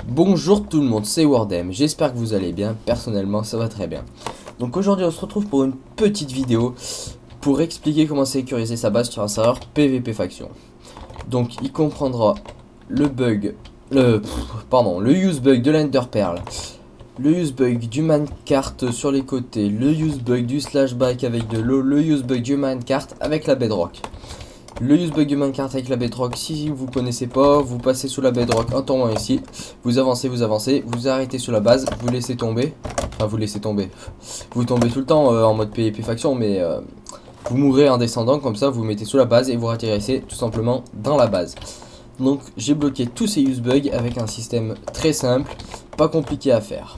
Bonjour tout le monde, c'est Wardem, j'espère que vous allez bien, personnellement ça va très bien. Donc aujourd'hui on se retrouve pour une petite vidéo pour expliquer comment sécuriser sa base sur un serveur PVP faction. Donc il comprendra le use bug de l'Ender Pearl, le use bug du Minecart sur les côtés, le use bug du Slashback avec de l'eau, le use bug du Minecart avec la Bedrock. Le use bug du Minecart avec la Bedrock, si vous connaissez pas, vous passez sous la Bedrock un tournoi ici, vous avancez, vous arrêtez sur la base, vous laissez tomber, vous tombez tout le temps en mode PvP faction, mais vous mourrez en descendant, comme ça vous mettez sous la base et vous atterrissez tout simplement dans la base. Donc j'ai bloqué tous ces use bugs avec un système très simple, pas compliqué à faire.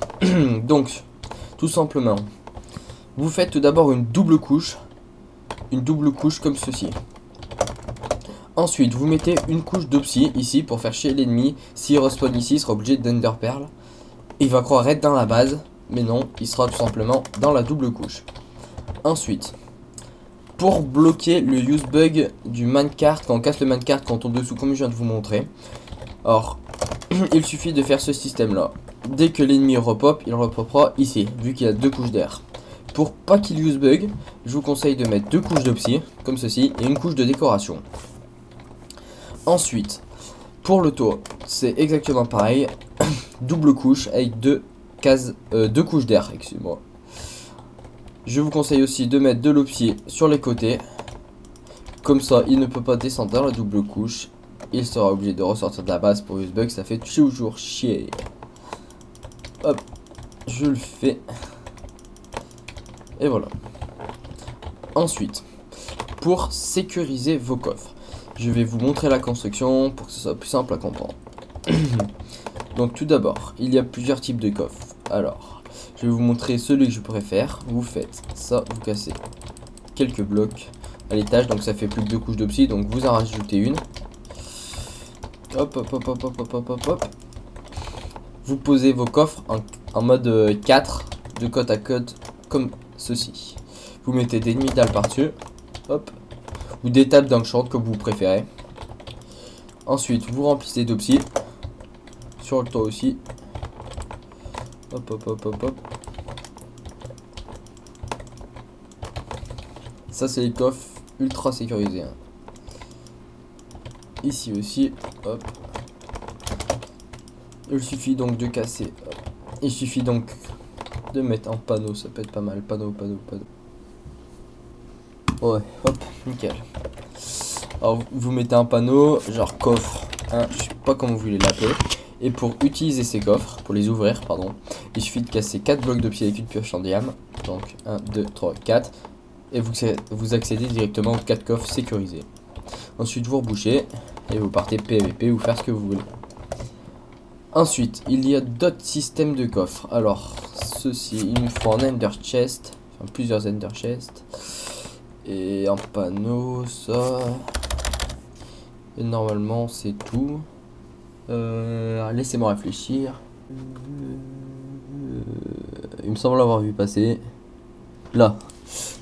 Donc tout simplement, vous faites tout d'abord une double couche comme ceci. Ensuite, vous mettez une couche d'Opsy ici pour faire chier l'ennemi. S'il respawn ici, il sera obligé d'Ender Pearl. Il va croire être dans la base, mais non, il sera tout simplement dans la double couche. Ensuite, pour bloquer le use bug du Minecart, quand on casse le Minecart, quand on tombe dessous, comme je viens de vous montrer. Alors, il suffit de faire ce système là. Dès que l'ennemi repop, il repopera ici, vu qu'il y a deux couches d'air. Pour pas qu'il use bug, je vous conseille de mettre deux couches d'Opsy, comme ceci, et une couche de décoration. Ensuite, pour le toit, c'est exactement pareil. Double couche avec deux couches d'air, excusez-moi. Je vous conseille aussi de mettre de l'Opsy sur les côtés. Comme ça, il ne peut pas descendre dans la double couche. Il sera obligé de ressortir de la base pour use bug, ça fait toujours chier. Hop, je le fais. Et voilà. Ensuite, pour sécuriser vos coffres. Je vais vous montrer la construction pour que ce soit plus simple à comprendre. Donc tout d'abord, il y a plusieurs types de coffres. Alors, je vais vous montrer celui que je préfère. Vous faites ça, vous cassez quelques blocs à l'étage. Donc ça fait plus que deux couches d'Opsy. Donc vous en rajoutez une. Hop, hop, hop, hop, hop, hop, hop, hop, hop. Vous posez vos coffres en mode 4 de côte à côte comme ceci. Vous mettez des demi-dalles par-dessus. Hop. Ou des tables d'enchant comme vous préférez. Ensuite, vous remplissez d'Opsy. Sur le toit aussi. Hop, hop, hop, hop, hop. Ça, c'est les coffres ultra sécurisés. Hein. Ici aussi. Hop. Il suffit donc de casser. Hop. Il suffit donc de mettre un panneau. Ça peut être pas mal. Panneau. Ouais, hop, nickel. Alors vous mettez un panneau, genre coffre, hein, je sais pas comment vous voulez l'appeler. Et pour utiliser ces coffres, pour les ouvrir, pardon, il suffit de casser 4 blocs de pied avec une pioche en diamant. Donc 1, 2, 3, 4. Et vous accédez directement aux 4 coffres sécurisés. Ensuite vous rebouchez et vous partez PVP ou faire ce que vous voulez. Ensuite, il y a d'autres systèmes de coffres. Alors, ceci, il nous faut un Ender Chest, enfin plusieurs Ender Chests. Et un panneau, ça. Et normalement c'est tout. Laissez-moi réfléchir. Il me semble l'avoir vu passer. Là.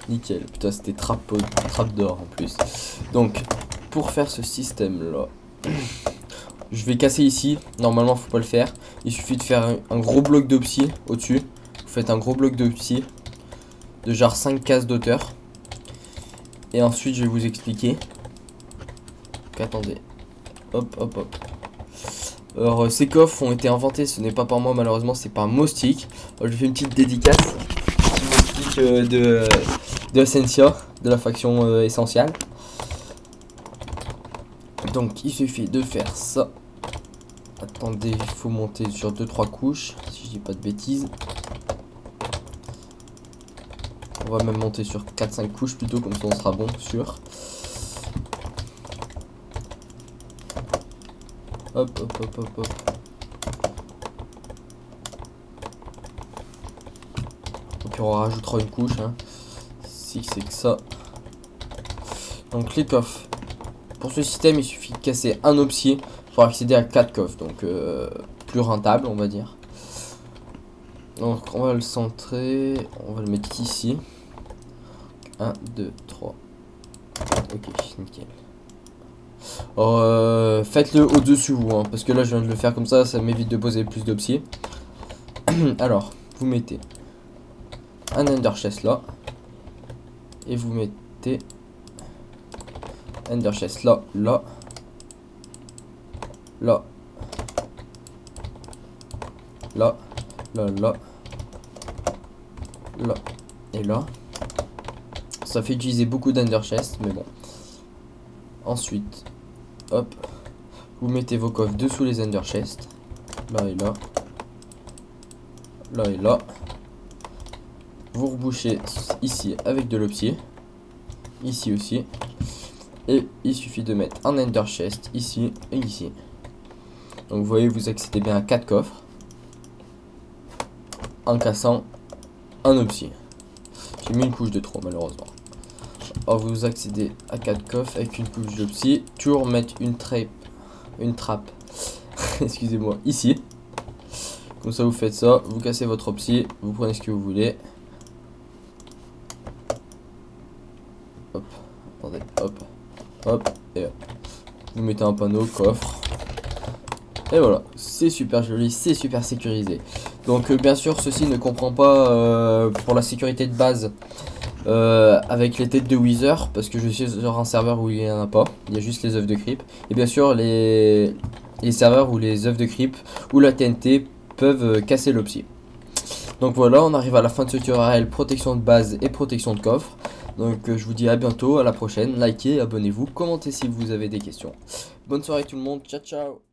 Nickel. Putain, c'était trappe d'or en plus. Donc, pour faire ce système là, je vais casser ici. Normalement faut pas le faire. Il suffit de faire un gros bloc d'Opsy au-dessus. Vous faites un gros bloc d'Opsy de genre 5 cases d'auteur. Et ensuite je vais vous expliquer. Attendez. Hop, hop, hop. Alors ces coffres ont été inventés, ce n'est pas par moi malheureusement, c'est par Mostic. Alors, je fais une petite dédicace. Petit Mostic de Essentia, de la faction essentielle. Donc il suffit de faire ça. Attendez, il faut monter sur 2-3 couches, si je dis pas de bêtises. On va même monter sur 4-5 couches plutôt, comme ça on sera bon, sûr. Hop, hop, hop, hop, hop. Et puis on rajoutera une couche, hein. Si c'est que ça. Donc les coffres. Pour ce système, il suffit de casser un Opsy pour accéder à 4 coffres. Donc plus rentable, on va dire. Donc on va le centrer. On va le mettre ici. 1, 2, 3. Ok, nickel. Alors, faites-le au-dessus vous, hein, parce que là je viens de le faire comme ça m'évite de poser plus de psy. Alors, vous mettez un ender chest là. Et vous mettez ender chest là, là. Là. Là. Là, là. Là. Et là. Ça fait utiliser beaucoup d'ender chest, mais bon. Ensuite, hop. Vous mettez vos coffres dessous les ender chests. Là et là. Là et là. Vous rebouchez ici avec de l'opsie. Ici aussi. Et il suffit de mettre un ender chest ici et ici. Donc vous voyez, vous accédez bien à 4 coffres. En cassant un opsie. J'ai mis une couche de trop malheureusement. Alors vous accédez à 4 coffres avec une couche d'opsie. Toujours mettre une trappe. Excusez-moi, ici. Comme ça vous faites ça, vous cassez votre opsie, vous prenez ce que vous voulez. Hop, attendez, hop, hop, et hop. Vous mettez un panneau, coffre. Et voilà, c'est super joli, c'est super sécurisé. Donc bien sûr, ceci ne comprend pas pour la sécurité de base avec les têtes de Wither, parce que je suis sur un serveur où il n'y en a pas. Il y a juste les œufs de creep. Et bien sûr, les serveurs où les œufs de creep ou la TNT peuvent casser l'opsie. Donc voilà, on arrive à la fin de ce tutoriel protection de base et protection de coffre. Donc je vous dis à bientôt, à la prochaine, likez, abonnez-vous, commentez si vous avez des questions. Bonne soirée tout le monde, ciao ciao.